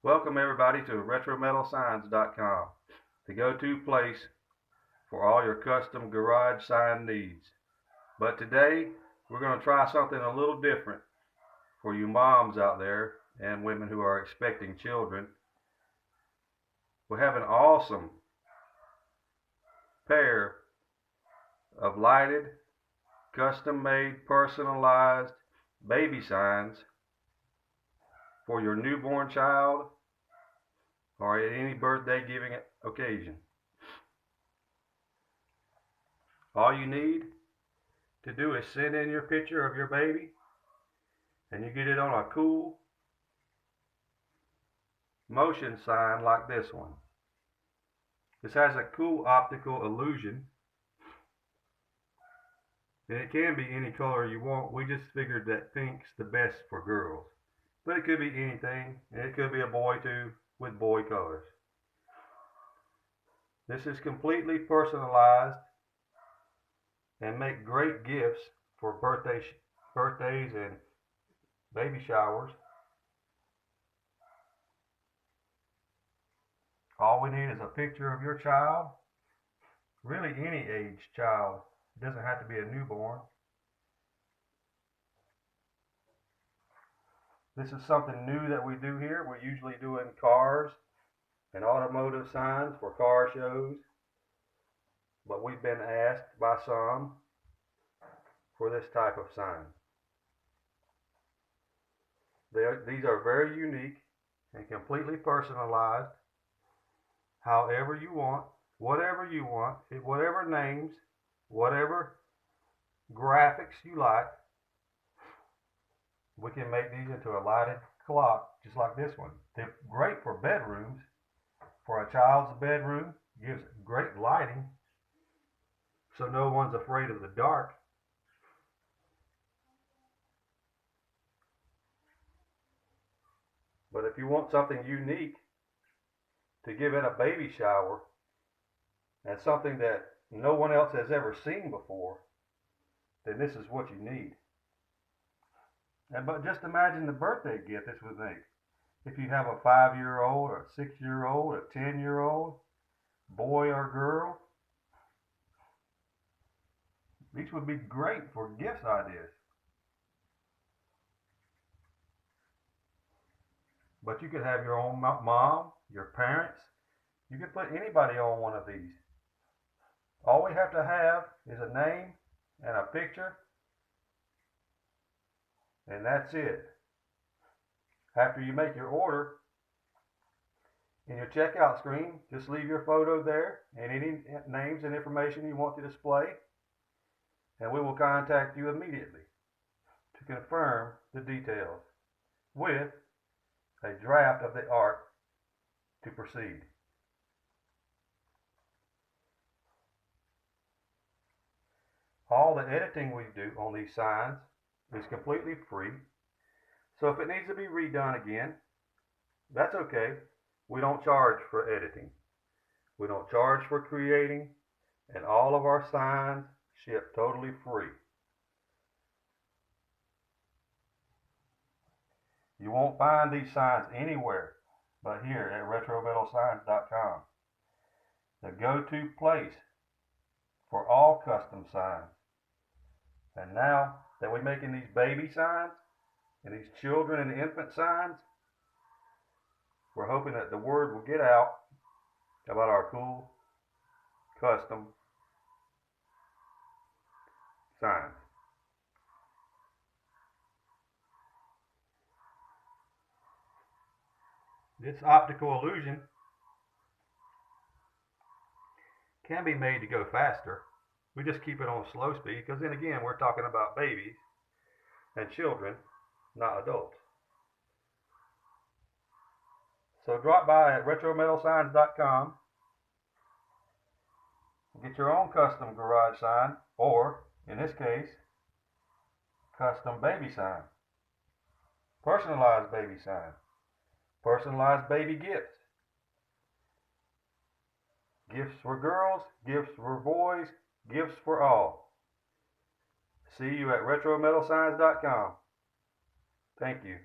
Welcome everybody to RetroMetalSigns.com, the go-to place for all your custom garage sign needs. But today we're going to try something a little different for you moms out there and women who are expecting children. We have an awesome pair of lighted, custom-made, personalized baby signs for your newborn child or at any birthday giving occasion. All you need to do is send in your picture of your baby and you get it on a cool motion sign like this one. This has a cool optical illusion and it can be any color you want. We just figured that pink's the best for girls, but it could be anything, and it could be a boy too with boy colors. This is completely personalized and make great gifts for birthdays and baby showers. All we need is a picture of your child, really any age child. It doesn't have to be a newborn. This is something new that we do here. We're usually doing cars and automotive signs for car shows, but we've been asked by some for this type of sign. These are very unique and completely personalized, however you want, whatever you want, whatever names, whatever graphics you like. We can make these into a lighted clock just like this one. They're great for bedrooms. For a child's bedroom, gives great lighting so no one's afraid of the dark. But if you want something unique to give at a baby shower and something that no one else has ever seen before, then this is what you need. But just imagine the birthday gift this would make. If you have a 5-year-old or a 6-year-old, a 10-year-old, boy or girl, these would be great for gift ideas. But you could have your own mom, your parents. You could put anybody on one of these. All we have to have is a name and a picture, and that's it. After you make your order, in your checkout screen, just leave your photo there and any names and information you want to display, and we will contact you immediately to confirm the details with a draft of the art to proceed. All the editing we do on these signs is completely free. So if it needs to be redone again, that's okay. We don't charge for editing. We don't charge for creating, and all of our signs ship totally free. You won't find these signs anywhere but here at RetroMetalSigns.com, the go-to place for all custom signs. And now that we're making these baby signs and these children and infant signs, we're hoping that the word will get out about our cool custom signs. This optical illusion can be made to go faster. We just keep it on slow speed because then again we're talking about babies and children, not adults. So drop by at RetroMetalSigns.com, get your own custom garage sign, or in this case, custom baby sign, personalized baby sign, personalized baby gifts, gifts for girls, gifts for boys, gifts for all. See you at RetroMetalSigns.com. Thank you.